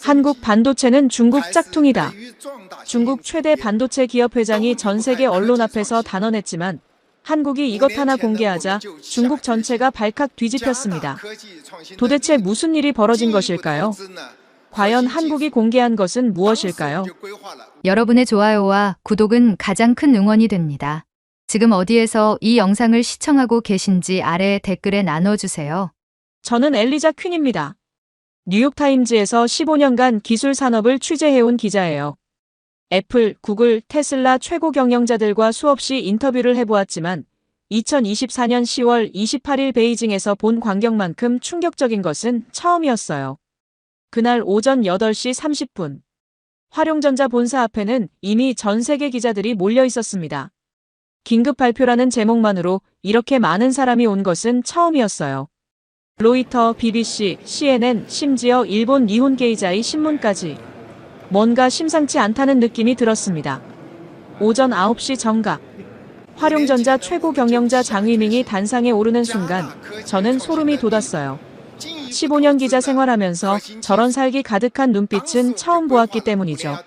한국 반도체는 중국 짝퉁이다. 중국 최대 반도체 기업 회장이 전 세계 언론 앞에서 단언했지만 한국이 이것 하나 공개하자 중국 전체가 발칵 뒤집혔습니다. 도대체 무슨 일이 벌어진 것일까요? 과연 한국이 공개한 것은 무엇일까요? 여러분의 좋아요와 구독은 가장 큰 응원이 됩니다. 지금 어디에서 이 영상을 시청하고 계신지 아래 댓글에 나눠주세요. 저는 엘리자 퀸입니다. 뉴욕타임즈에서 15년간 기술 산업을 취재해온 기자예요. 애플, 구글, 테슬라 최고 경영자들과 수없이 인터뷰를 해보았지만 2024년 10월 28일 베이징에서 본 광경만큼 충격적인 것은 처음이었어요. 그날 오전 8시 30분. 화룡전자 본사 앞에는 이미 전 세계 기자들이 몰려 있었습니다. 긴급 발표라는 제목만으로 이렇게 많은 사람이 온 것은 처음이었어요. 로이터, BBC, CNN, 심지어 일본 니혼 게이자이 신문까지. 뭔가 심상치 않다는 느낌이 들었습니다. 오전 9시 정각. 화룡전자 최고 경영자 장위밍이 단상에 오르는 순간 저는 소름이 돋았어요. 15년 기자 생활하면서 저런 살기 가득한 눈빛은 처음 보았기 때문이죠.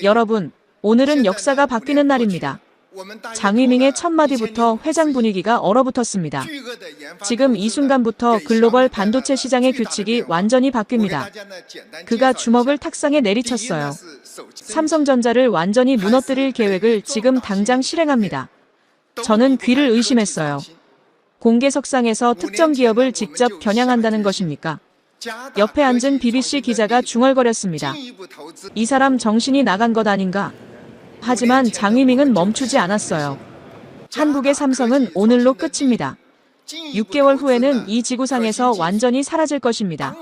여러분, 오늘은 역사가 바뀌는 날입니다. 장위밍의 첫 마디부터 회장 분위기가 얼어붙었습니다. 지금 이 순간부터 글로벌 반도체 시장의 규칙이 완전히 바뀝니다. 그가 주먹을 탁상에 내리쳤어요. 삼성전자를 완전히 무너뜨릴 계획을 지금 당장 실행합니다. 저는 귀를 의심했어요. 공개석상에서 특정 기업을 직접 겨냥한다는 것입니까? 옆에 앉은 BBC 기자가 중얼거렸습니다. 이 사람 정신이 나간 것 아닌가? 하지만 장위밍은 멈추지 않았어요. 한국의 삼성은 오늘로 끝입니다. 6개월 후에는 이 지구상에서 완전히 사라질 것입니다.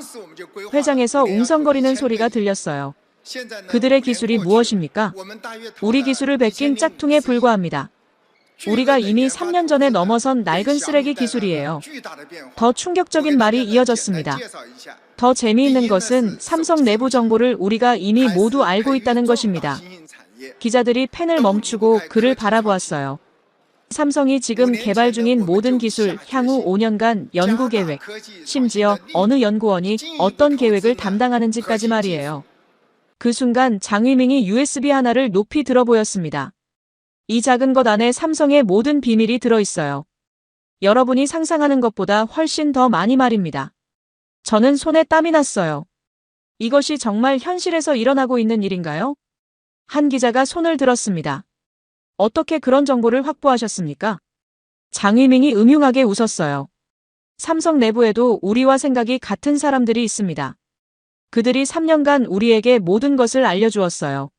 회장에서 웅성거리는 소리가 들렸어요. 그들의 기술이 무엇입니까? 우리 기술을 베낀 짝퉁에 불과합니다. 우리가 이미 3년 전에 넘어선 낡은 쓰레기 기술이에요. 더 충격적인 말이 이어졌습니다. 더 재미있는 것은 삼성 내부 정보를 우리가 이미 모두 알고 있다는 것입니다. 기자들이 펜을 멈추고 그를 바라보았어요. 삼성이 지금 개발 중인 모든 기술, 향후 5년간 연구 계획, 심지어 어느 연구원이 어떤 계획을 담당하는지까지 말이에요. 그 순간 장위밍이 USB 하나를 높이 들어 보였습니다. 이 작은 것 안에 삼성의 모든 비밀이 들어있어요. 여러분이 상상하는 것보다 훨씬 더 많이 말입니다. 저는 손에 땀이 났어요. 이것이 정말 현실에서 일어나고 있는 일인가요? 한 기자가 손을 들었습니다. 어떻게 그런 정보를 확보하셨습니까? 장위밍이 음흉하게 웃었어요. 삼성 내부에도 우리와 생각이 같은 사람들이 있습니다. 그들이 3년간 우리에게 모든 것을 알려주었어요.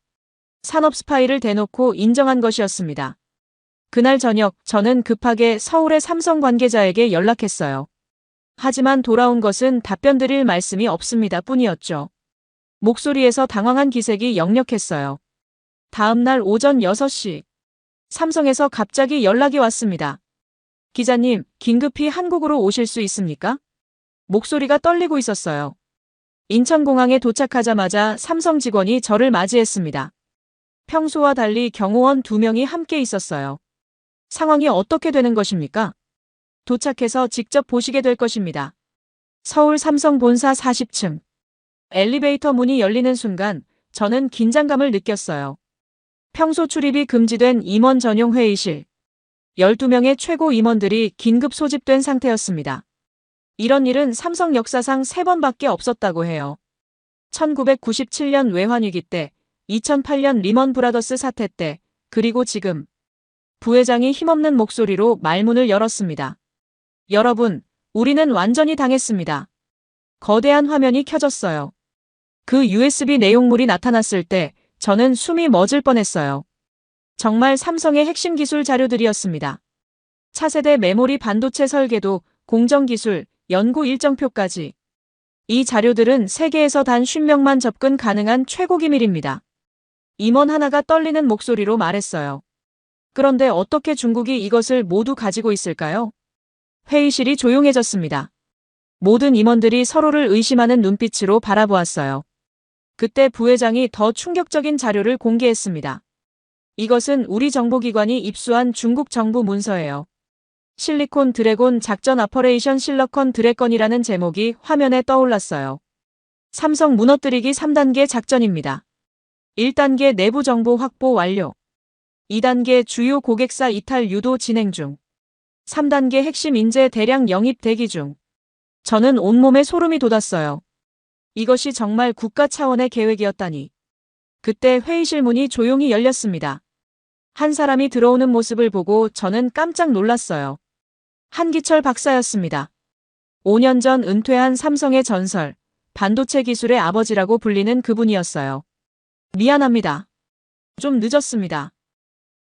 산업 스파이를 대놓고 인정한 것이었습니다. 그날 저녁 저는 급하게 서울의 삼성 관계자에게 연락했어요. 하지만 돌아온 것은 답변 드릴 말씀이 없습니다 뿐이었죠. 목소리에서 당황한 기색이 역력했어요. 다음 날 오전 6시. 삼성에서 갑자기 연락이 왔습니다. 기자님, 긴급히 한국으로 오실 수 있습니까? 목소리가 떨리고 있었어요. 인천공항에 도착하자마자 삼성 직원이 저를 맞이했습니다. 평소와 달리 경호원 2명이 함께 있었어요. 상황이 어떻게 되는 것입니까? 도착해서 직접 보시게 될 것입니다. 서울 삼성 본사 40층. 엘리베이터 문이 열리는 순간 저는 긴장감을 느꼈어요. 평소 출입이 금지된 임원 전용 회의실. 12명의 최고 임원들이 긴급 소집된 상태였습니다. 이런 일은 삼성 역사상 3번밖에 없었다고 해요. 1997년 외환위기 때, 2008년 리먼 브라더스 사태 때, 그리고 지금. 부회장이 힘없는 목소리로 말문을 열었습니다. 여러분, 우리는 완전히 당했습니다. 거대한 화면이 켜졌어요. 그 USB 내용물이 나타났을 때 저는 숨이 멎을 뻔했어요. 정말 삼성의 핵심 기술 자료들이었습니다. 차세대 메모리 반도체 설계도, 공정기술, 연구 일정표까지. 이 자료들은 세계에서 단 50명만 접근 가능한 최고 기밀입니다. 임원 하나가 떨리는 목소리로 말했어요. 그런데 어떻게 중국이 이것을 모두 가지고 있을까요? 회의실이 조용해졌습니다. 모든 임원들이 서로를 의심하는 눈빛으로 바라보았어요. 그때 부회장이 더 충격적인 자료를 공개했습니다. 이것은 우리 정보기관이 입수한 중국 정부 문서예요. 실리콘 드래곤 작전 아퍼레이션 실러컨 드래건이라는 제목이 화면에 떠올랐어요. 삼성 무너뜨리기 3단계 작전입니다. 1단계 내부 정보 확보 완료. 2단계 주요 고객사 이탈 유도 진행 중. 3단계 핵심 인재 대량 영입 대기 중. 저는 온몸에 소름이 돋았어요. 이것이 정말 국가 차원의 계획이었다니. 그때 회의실 문이 조용히 열렸습니다. 한 사람이 들어오는 모습을 보고 저는 깜짝 놀랐어요. 한기철 박사였습니다. 5년 전 은퇴한 삼성의 전설, 반도체 기술의 아버지라고 불리는 그분이었어요. 미안합니다. 좀 늦었습니다.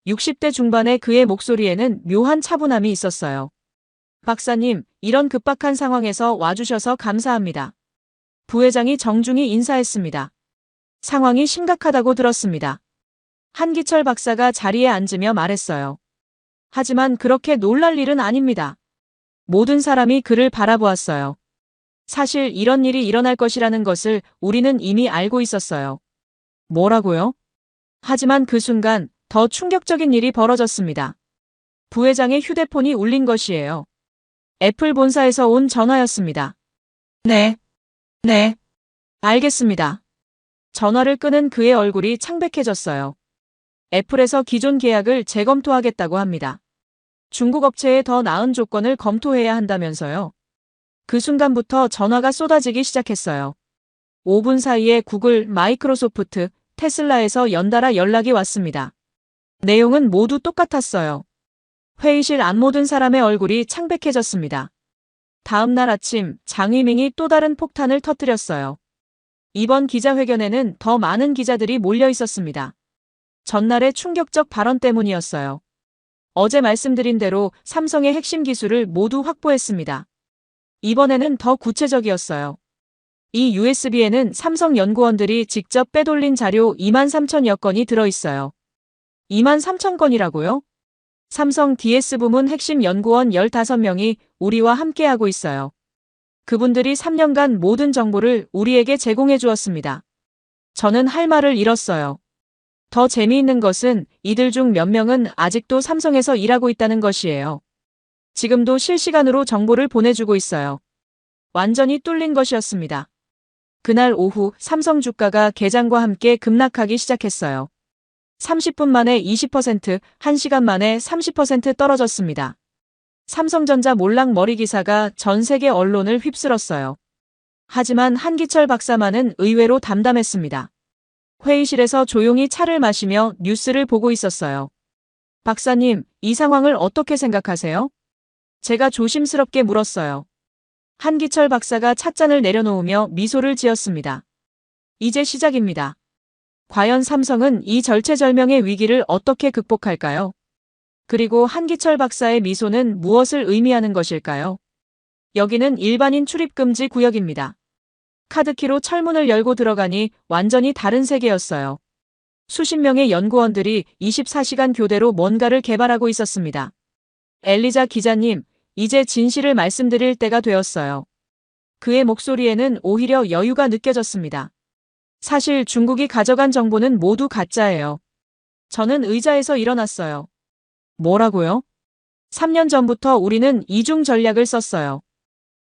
60대 중반의 그의 목소리에는 묘한 차분함이 있었어요. 박사님, 이런 급박한 상황에서 와주셔서 감사합니다. 부회장이 정중히 인사했습니다. 상황이 심각하다고 들었습니다. 한기철 박사가 자리에 앉으며 말했어요. 하지만 그렇게 놀랄 일은 아닙니다. 모든 사람이 그를 바라보았어요. 사실 이런 일이 일어날 것이라는 것을 우리는 이미 알고 있었어요. 뭐라고요? 하지만 그 순간 더 충격적인 일이 벌어졌습니다. 부회장의 휴대폰이 울린 것이에요. 애플 본사에서 온 전화였습니다. 네. 알겠습니다. 전화를 끄는 그의 얼굴이 창백해졌어요. 애플에서 기존 계약을 재검토하겠다고 합니다. 중국 업체에 더 나은 조건을 검토해야 한다면서요. 그 순간부터 전화가 쏟아지기 시작했어요. 5분 사이에 구글, 마이크로소프트, 테슬라에서 연달아 연락이 왔습니다. 내용은 모두 똑같았어요. 회의실 안 모든 사람의 얼굴이 창백해졌습니다. 다음 날 아침 장위밍이 또 다른 폭탄을 터뜨렸어요. 이번 기자회견에는 더 많은 기자들이 몰려 있었습니다. 전날의 충격적 발언 때문이었어요. 어제 말씀드린 대로 삼성의 핵심 기술을 모두 확보했습니다. 이번에는 더 구체적이었어요. 이 USB에는 삼성 연구원들이 직접 빼돌린 자료 23,000여 건이 들어있어요. 23,000건이라고요? 삼성 DS 부문 핵심 연구원 15명이 우리와 함께하고 있어요. 그분들이 3년간 모든 정보를 우리에게 제공해 주었습니다. 저는 할 말을 잃었어요. 더 재미있는 것은 이들 중 몇 명은 아직도 삼성에서 일하고 있다는 것이에요. 지금도 실시간으로 정보를 보내주고 있어요. 완전히 뚫린 것이었습니다. 그날 오후 삼성 주가가 개장과 함께 급락하기 시작했어요. 30분 만에 20%, 1시간 만에 30% 떨어졌습니다. 삼성전자 몰락 머리 기사가 전 세계 언론을 휩쓸었어요. 하지만 한기철 박사만은 의외로 담담했습니다. 회의실에서 조용히 차를 마시며 뉴스를 보고 있었어요. 박사님, 이 상황을 어떻게 생각하세요? 제가 조심스럽게 물었어요. 한기철 박사가 찻잔을 내려놓으며 미소를 지었습니다. 이제 시작입니다. 과연 삼성은 이 절체절명의 위기를 어떻게 극복할까요? 그리고 한기철 박사의 미소는 무엇을 의미하는 것일까요? 여기는 일반인 출입 금지 구역입니다. 카드키로 철문을 열고 들어가니 완전히 다른 세계였어요. 수십 명의 연구원들이 24시간 교대로 뭔가를 개발하고 있었습니다. 엘리자 기자님, 이제 진실을 말씀드릴 때가 되었어요. 그의 목소리에는 오히려 여유가 느껴졌습니다. 사실 중국이 가져간 정보는 모두 가짜예요. 저는 의자에서 일어났어요. 뭐라고요? 3년 전부터 우리는 이중 전략을 썼어요.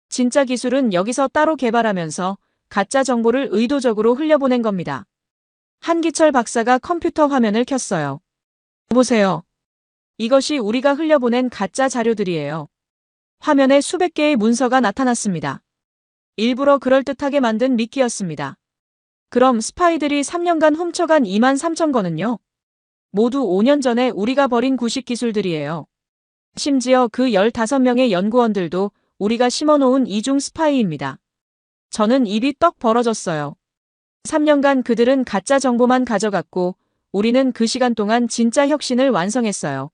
진짜 기술은 여기서 따로 개발하면서 가짜 정보를 의도적으로 흘려보낸 겁니다. 한기철 박사가 컴퓨터 화면을 켰어요. 보세요. 이것이 우리가 흘려보낸 가짜 자료들이에요. 화면에 수백 개의 문서가 나타났습니다. 일부러 그럴듯하게 만든 미끼였습니다. 그럼 스파이들이 3년간 훔쳐간 23,000건은요? 모두 5년 전에 우리가 버린 구식 기술들이에요. 심지어 그 15명의 연구원들도 우리가 심어놓은 이중 스파이입니다. 저는 입이 떡 벌어졌어요. 3년간 그들은 가짜 정보만 가져갔고 우리는 그 시간 동안 진짜 혁신을 완성했어요.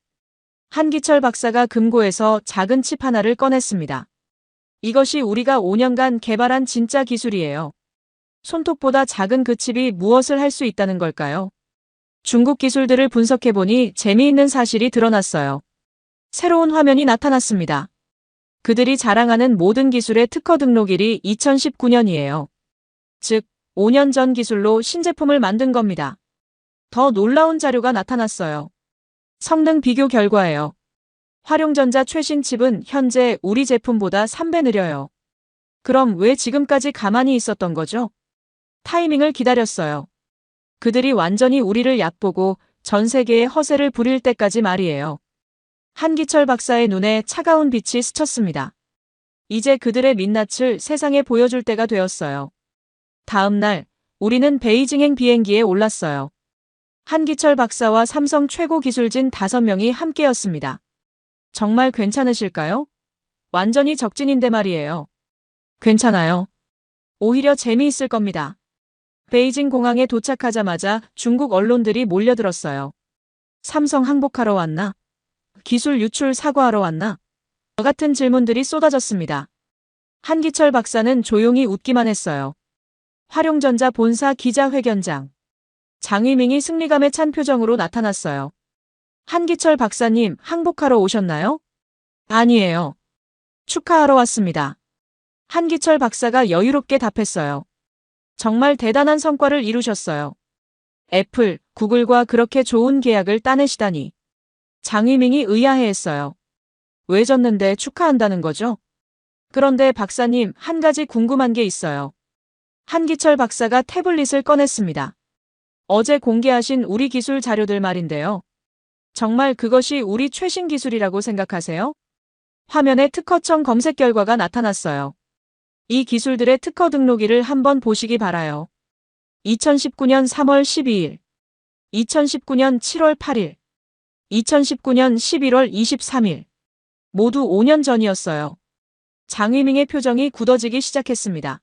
한기철 박사가 금고에서 작은 칩 하나를 꺼냈습니다. 이것이 우리가 5년간 개발한 진짜 기술이에요. 손톱보다 작은 그 칩이 무엇을 할 수 있다는 걸까요? 중국 기술들을 분석해보니 재미있는 사실이 드러났어요. 새로운 화면이 나타났습니다. 그들이 자랑하는 모든 기술의 특허 등록일이 2019년이에요. 즉, 5년 전 기술로 신제품을 만든 겁니다. 더 놀라운 자료가 나타났어요. 성능 비교 결과예요. 활용전자 최신 칩은 현재 우리 제품보다 3배 느려요. 그럼 왜 지금까지 가만히 있었던 거죠? 타이밍을 기다렸어요. 그들이 완전히 우리를 얕보고 전 세계에 허세를 부릴 때까지 말이에요. 한기철 박사의 눈에 차가운 빛이 스쳤습니다. 이제 그들의 민낯을 세상에 보여줄 때가 되었어요. 다음 날, 우리는 베이징행 비행기에 올랐어요. 한기철 박사와 삼성 최고 기술진 5명이 함께였습니다. 정말 괜찮으실까요? 완전히 적진인데 말이에요. 괜찮아요. 오히려 재미있을 겁니다. 베이징 공항에 도착하자마자 중국 언론들이 몰려들었어요. 삼성 항복하러 왔나? 기술 유출 사과하러 왔나? 같은 질문들이 쏟아졌습니다. 한기철 박사는 조용히 웃기만 했어요. 화룡전자 본사 기자회견장. 장위밍이 승리감에 찬 표정으로 나타났어요. 한기철 박사님, 항복하러 오셨나요? 아니에요. 축하하러 왔습니다. 한기철 박사가 여유롭게 답했어요. 정말 대단한 성과를 이루셨어요. 애플, 구글과 그렇게 좋은 계약을 따내시다니. 장위밍이 의아해했어요. 왜 졌는데 축하한다는 거죠? 그런데 박사님, 한 가지 궁금한 게 있어요. 한기철 박사가 태블릿을 꺼냈습니다. 어제 공개하신 우리 기술 자료들 말인데요. 정말 그것이 우리 최신 기술이라고 생각하세요? 화면에 특허청 검색 결과가 나타났어요. 이 기술들의 특허 등록일을 한번 보시기 바라요. 2019년 3월 12일, 2019년 7월 8일, 2019년 11월 23일. 모두 5년 전이었어요. 장위밍의 표정이 굳어지기 시작했습니다.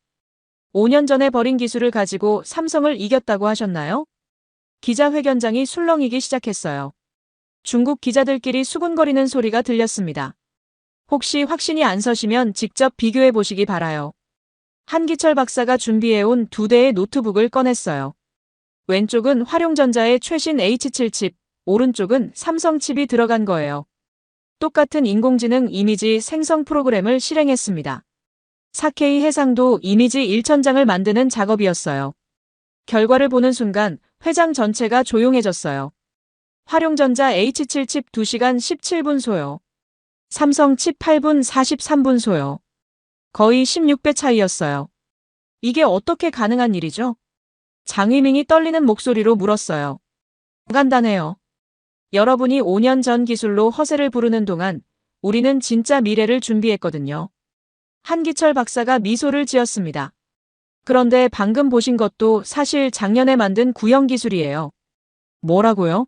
5년 전에 버린 기술을 가지고 삼성을 이겼다고 하셨나요? 기자회견장이 술렁이기 시작했어요. 중국 기자들끼리 수군거리는 소리가 들렸습니다. 혹시 확신이 안 서시면 직접 비교해 보시기 바라요. 한기철 박사가 준비해온 2대의 노트북을 꺼냈어요. 왼쪽은 화룡전자의 최신 H7 칩, 오른쪽은 삼성 칩이 들어간 거예요. 똑같은 인공지능 이미지 생성 프로그램을 실행했습니다. 4K 해상도 이미지 1000장을 만드는 작업이었어요. 결과를 보는 순간 회장 전체가 조용해졌어요. 화룡전자 H7 칩 2시간 17분 소요. 삼성 칩 8분 43분 소요. 거의 16배 차이였어요. 이게 어떻게 가능한 일이죠? 장위밍이 떨리는 목소리로 물었어요. 간단해요. 여러분이 5년 전 기술로 허세를 부르는 동안 우리는 진짜 미래를 준비했거든요. 한기철 박사가 미소를 지었습니다. 그런데 방금 보신 것도 사실 작년에 만든 구형 기술이에요. 뭐라고요?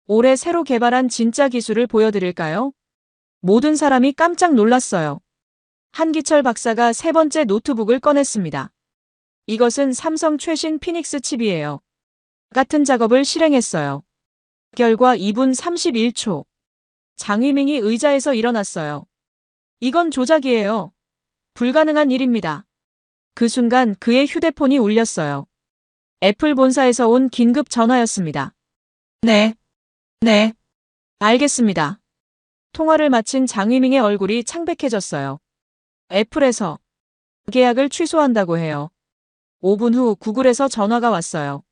올해 새로 개발한 진짜 기술을 보여드릴까요? 모든 사람이 깜짝 놀랐어요. 한기철 박사가 3번째 노트북을 꺼냈습니다. 이것은 삼성 최신 피닉스 칩이에요. 같은 작업을 실행했어요. 결과 2분 31초. 장위밍이 의자에서 일어났어요. 이건 조작이에요. 불가능한 일입니다. 그 순간 그의 휴대폰이 울렸어요. 애플 본사에서 온 긴급 전화였습니다. 네. 알겠습니다. 통화를 마친 장위밍의 얼굴이 창백해졌어요. 애플에서 계약을 취소한다고 해요. 5분 후 구글에서 전화가 왔어요.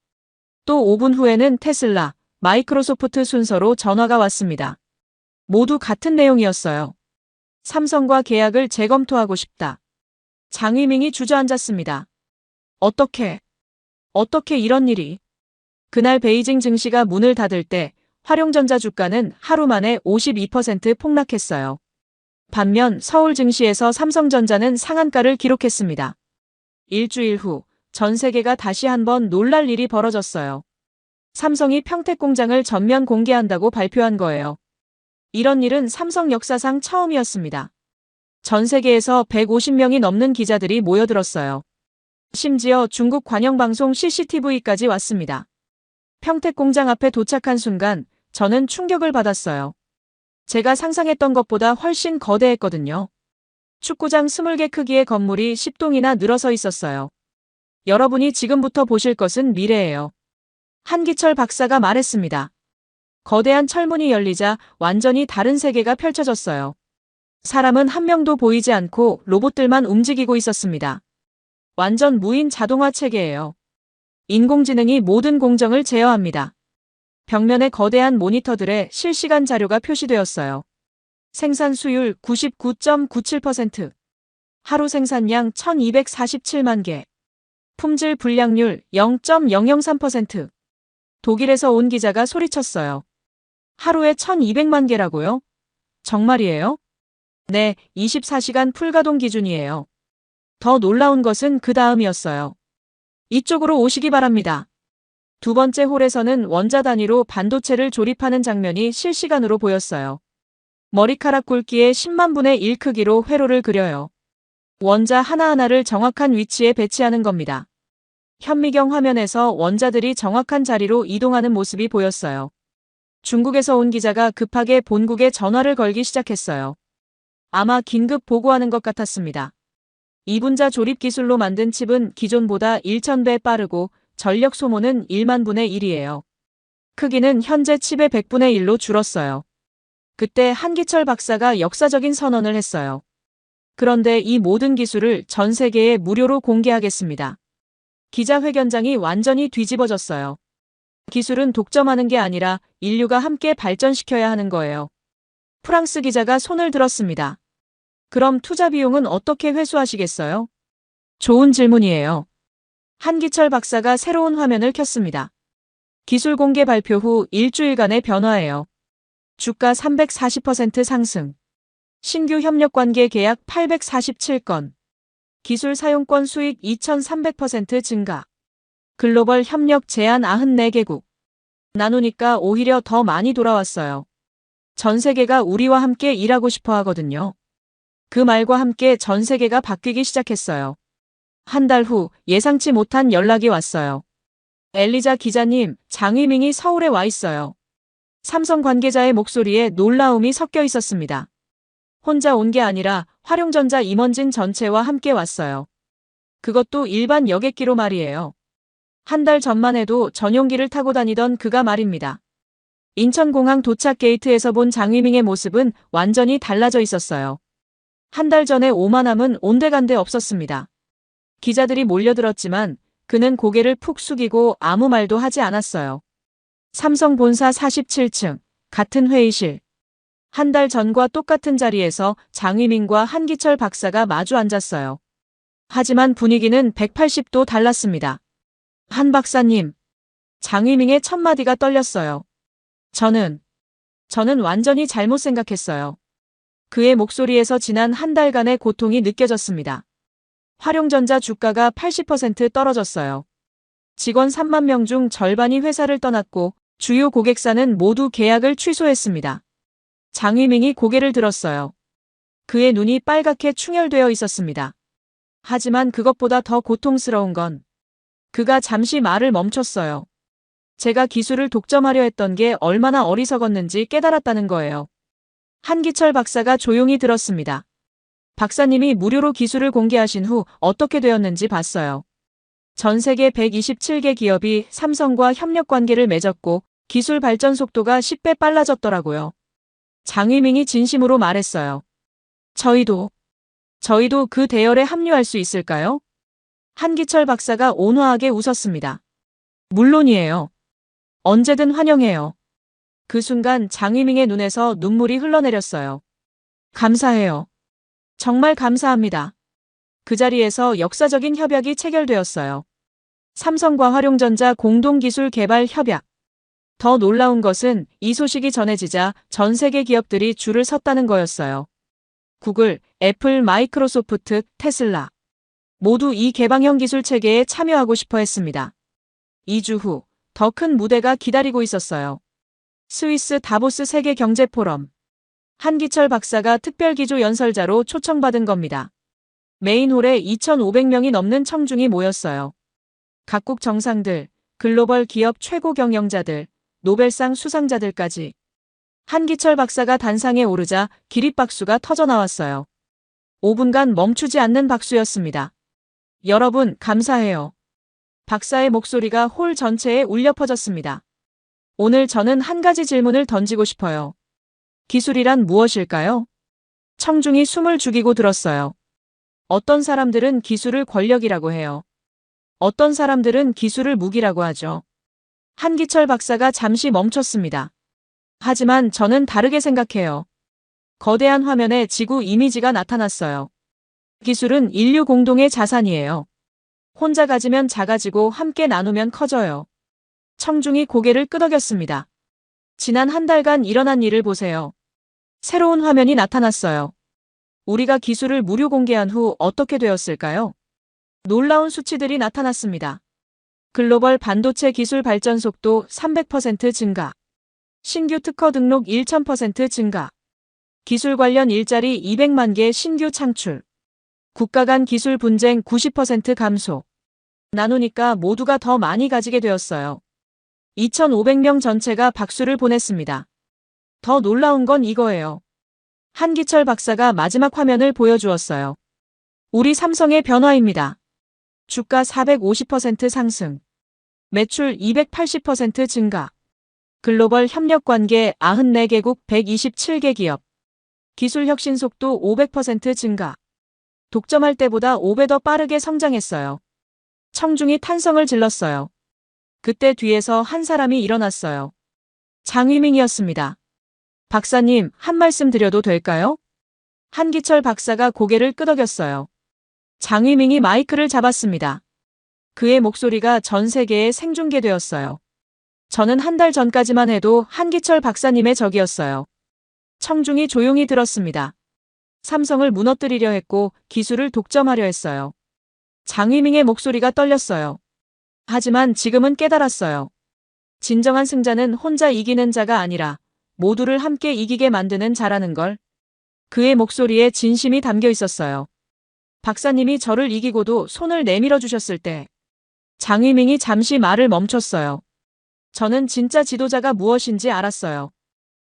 또 5분 후에는 테슬라, 마이크로소프트 순서로 전화가 왔습니다. 모두 같은 내용이었어요. 삼성과 계약을 재검토하고 싶다. 장위밍이 주저앉았습니다. 어떻게 이런 일이? 그날 베이징 증시가 문을 닫을 때 화룡전자 주가는 하루 만에 52% 폭락했어요. 반면 서울 증시에서 삼성전자는 상한가를 기록했습니다. 일주일 후 전 세계가 다시 한번 놀랄 일이 벌어졌어요. 삼성이 평택 공장을 전면 공개한다고 발표한 거예요. 이런 일은 삼성 역사상 처음이었습니다. 전 세계에서 150명이 넘는 기자들이 모여들었어요. 심지어 중국 관영방송 CCTV까지 왔습니다. 평택 공장 앞에 도착한 순간 저는 충격을 받았어요. 제가 상상했던 것보다 훨씬 거대했거든요. 축구장 20개 크기의 건물이 10동이나 늘어서 있었어요. 여러분이 지금부터 보실 것은 미래예요. 한기철 박사가 말했습니다. 거대한 철문이 열리자 완전히 다른 세계가 펼쳐졌어요. 사람은 한 명도 보이지 않고 로봇들만 움직이고 있었습니다. 완전 무인 자동화 체계예요. 인공지능이 모든 공정을 제어합니다. 벽면에 거대한 모니터들의 실시간 자료가 표시되었어요. 생산 수율 99.97%, 하루 생산량 1247만 개. 품질 불량률 0.003%. 독일에서 온 기자가 소리쳤어요. 하루에 1200만 개라고요? 정말이에요? 네, 24시간 풀가동 기준이에요. 더 놀라운 것은 그 다음이었어요. 이쪽으로 오시기 바랍니다. 두 번째 홀에서는 원자 단위로 반도체를 조립하는 장면이 실시간으로 보였어요. 머리카락 굵기의 10만 분의 1 크기로 회로를 그려요. 원자 하나하나를 정확한 위치에 배치하는 겁니다. 현미경 화면에서 원자들이 정확한 자리로 이동하는 모습이 보였어요. 중국에서 온 기자가 급하게 본국에 전화를 걸기 시작했어요. 아마 긴급 보고하는 것 같았습니다. 이분자 조립 기술로 만든 칩은 기존보다 1000배 빠르고 전력 소모는 1만 분의 1이에요. 크기는 현재 칩의 100분의 1로 줄었어요. 그때 한기철 박사가 역사적인 선언을 했어요. 그런데 이 모든 기술을 전 세계에 무료로 공개하겠습니다. 기자회견장이 완전히 뒤집어졌어요. 기술은 독점하는 게 아니라 인류가 함께 발전시켜야 하는 거예요. 프랑스 기자가 손을 들었습니다. 그럼 투자 비용은 어떻게 회수하시겠어요? 좋은 질문이에요. 한기철 박사가 새로운 화면을 켰습니다. 기술 공개 발표 후 일주일간의 변화예요. 주가 340% 상승. 신규 협력관계 계약 847건. 기술 사용권 수익 2300% 증가. 글로벌 협력 제안 94개국. 나누니까 오히려 더 많이 돌아왔어요. 전 세계가 우리와 함께 일하고 싶어 하거든요. 그 말과 함께 전 세계가 바뀌기 시작했어요. 한 달 후 예상치 못한 연락이 왔어요. 엘리자 기자님, 장위밍이 서울에 와 있어요. 삼성 관계자의 목소리에 놀라움이 섞여 있었습니다. 혼자 온 게 아니라 화룡전자 임원진 전체와 함께 왔어요. 그것도 일반 여객기로 말이에요. 한 달 전만 해도 전용기를 타고 다니던 그가 말입니다. 인천공항 도착 게이트에서 본 장위밍의 모습은 완전히 달라져 있었어요. 한 달 전에 오만함은 온데간데 없었습니다. 기자들이 몰려들었지만 그는 고개를 푹 숙이고 아무 말도 하지 않았어요. 삼성 본사 47층, 같은 회의실. 한 달 전과 똑같은 자리에서 장위밍과 한기철 박사가 마주 앉았어요. 하지만 분위기는 180도 달랐습니다. 한 박사님. 장위밍의 첫 마디가 떨렸어요. 저는 완전히 잘못 생각했어요. 그의 목소리에서 지난 한 달간의 고통이 느껴졌습니다. 화룡전자 주가가 80% 떨어졌어요. 직원 3만 명 중 절반이 회사를 떠났고 주요 고객사는 모두 계약을 취소했습니다. 장위밍이 고개를 들었어요. 그의 눈이 빨갛게 충혈되어 있었습니다. 하지만 그것보다 더 고통스러운 건 그가 잠시 말을 멈췄어요. 제가 기술을 독점하려 했던 게 얼마나 어리석었는지 깨달았다는 거예요. 한기철 박사가 조용히 들었습니다. 박사님이 무료로 기술을 공개하신 후 어떻게 되었는지 봤어요. 전 세계 127개 기업이 삼성과 협력 관계를 맺었고 기술 발전 속도가 10배 빨라졌더라고요. 장위밍이 진심으로 말했어요. 저희도 그 대열에 합류할 수 있을까요? 한기철 박사가 온화하게 웃었습니다. 물론이에요. 언제든 환영해요. 그 순간 장위밍의 눈에서 눈물이 흘러내렸어요. 감사해요. 정말 감사합니다. 그 자리에서 역사적인 협약이 체결되었어요. 삼성과 화룡전자 공동기술 개발 협약. 더 놀라운 것은 이 소식이 전해지자 전 세계 기업들이 줄을 섰다는 거였어요. 구글, 애플, 마이크로소프트, 테슬라. 모두 이 개방형 기술 체계에 참여하고 싶어 했습니다. 2주 후, 더 큰 무대가 기다리고 있었어요. 스위스 다보스 세계 경제 포럼. 한기철 박사가 특별기조 연설자로 초청받은 겁니다. 메인홀에 2,500명이 넘는 청중이 모였어요. 각국 정상들, 글로벌 기업 최고 경영자들, 노벨상 수상자들까지. 한기철 박사가 단상에 오르자 기립박수가 터져나왔어요. 5분간 멈추지 않는 박수였습니다. 여러분, 감사해요. 박사의 목소리가 홀 전체에 울려 퍼졌습니다. 오늘 저는 한 가지 질문을 던지고 싶어요. 기술이란 무엇일까요? 청중이 숨을 죽이고 들었어요. 어떤 사람들은 기술을 권력이라고 해요. 어떤 사람들은 기술을 무기라고 하죠. 한기철 박사가 잠시 멈췄습니다. 하지만 저는 다르게 생각해요. 거대한 화면에 지구 이미지가 나타났어요. 기술은 인류 공동의 자산이에요. 혼자 가지면 작아지고 함께 나누면 커져요. 청중이 고개를 끄덕였습니다. 지난 한 달간 일어난 일을 보세요. 새로운 화면이 나타났어요. 우리가 기술을 무료 공개한 후 어떻게 되었을까요? 놀라운 수치들이 나타났습니다. 글로벌 반도체 기술 발전 속도 300% 증가. 신규 특허 등록 1000% 증가. 기술 관련 일자리 200만 개 신규 창출. 국가 간 기술 분쟁 90% 감소. 나누니까 모두가 더 많이 가지게 되었어요. 2,500명 전체가 박수를 보냈습니다. 더 놀라운 건 이거예요. 한기철 박사가 마지막 화면을 보여주었어요. 우리 삼성의 변화입니다. 주가 450% 상승. 매출 280% 증가. 글로벌 협력 관계 94개국 127개 기업. 기술 혁신 속도 500% 증가. 독점할 때보다 5배 더 빠르게 성장했어요. 청중이 탄성을 질렀어요. 그때 뒤에서 한 사람이 일어났어요. 장위밍이었습니다. 박사님, 한 말씀 드려도 될까요? 한기철 박사가 고개를 끄덕였어요. 장위밍이 마이크를 잡았습니다. 그의 목소리가 전 세계에 생중계되었어요. 저는 한 달 전까지만 해도 한기철 박사님의 적이었어요. 청중이 조용히 들었습니다. 삼성을 무너뜨리려 했고 기술을 독점하려 했어요. 장위밍의 목소리가 떨렸어요. 하지만 지금은 깨달았어요. 진정한 승자는 혼자 이기는 자가 아니라 모두를 함께 이기게 만드는 자라는 걸. 그의 목소리에 진심이 담겨 있었어요. 박사님이 저를 이기고도 손을 내밀어 주셨을 때 장위밍이 잠시 말을 멈췄어요. 저는 진짜 지도자가 무엇인지 알았어요.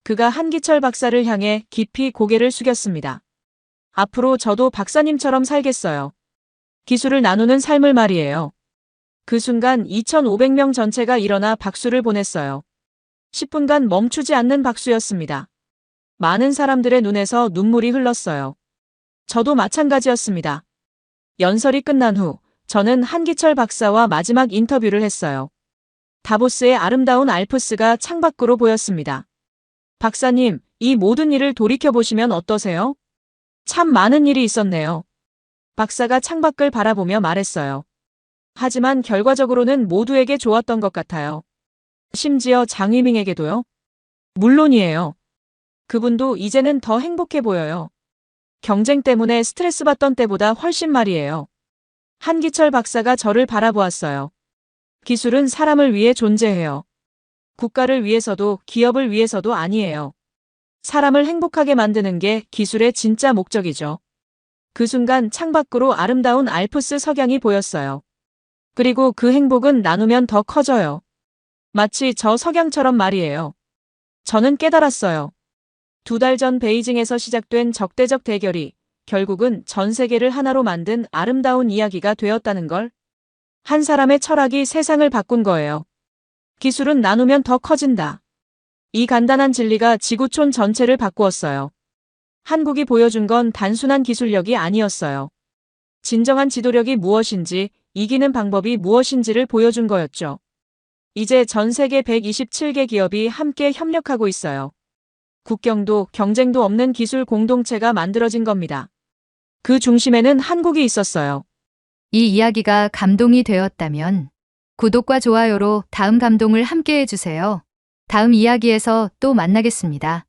그가 한기철 박사를 향해 깊이 고개를 숙였습니다. 앞으로 저도 박사님처럼 살겠어요. 기술을 나누는 삶을 말이에요. 그 순간 2,500명 전체가 일어나 박수를 보냈어요. 10분간 멈추지 않는 박수였습니다. 많은 사람들의 눈에서 눈물이 흘렀어요. 저도 마찬가지였습니다. 연설이 끝난 후 저는 한기철 박사와 마지막 인터뷰를 했어요. 다보스의 아름다운 알프스가 창밖으로 보였습니다. 박사님, 이 모든 일을 돌이켜보시면 어떠세요? 참 많은 일이 있었네요. 박사가 창밖을 바라보며 말했어요. 하지만 결과적으로는 모두에게 좋았던 것 같아요. 심지어 장위밍에게도요? 물론이에요. 그분도 이제는 더 행복해 보여요. 경쟁 때문에 스트레스 받던 때보다 훨씬 말이에요. 한기철 박사가 저를 바라보았어요. 기술은 사람을 위해 존재해요. 국가를 위해서도 기업을 위해서도 아니에요. 사람을 행복하게 만드는 게 기술의 진짜 목적이죠. 그 순간 창밖으로 아름다운 알프스 석양이 보였어요. 그리고 그 행복은 나누면 더 커져요. 마치 저 석양처럼 말이에요. 저는 깨달았어요. 2달 전 베이징에서 시작된 적대적 대결이 결국은 전 세계를 하나로 만든 아름다운 이야기가 되었다는 걸. 한 사람의 철학이 세상을 바꾼 거예요. 기술은 나누면 더 커진다. 이 간단한 진리가 지구촌 전체를 바꾸었어요. 한국이 보여준 건 단순한 기술력이 아니었어요. 진정한 지도력이 무엇인지, 이기는 방법이 무엇인지를 보여준 거였죠. 이제 전 세계 127개 기업이 함께 협력하고 있어요. 국경도 경쟁도 없는 기술 공동체가 만들어진 겁니다. 그 중심에는 한국이 있었어요. 이 이야기가 감동이 되었다면 구독과 좋아요로 다음 감동을 함께 해주세요. 다음 이야기에서 또 만나겠습니다.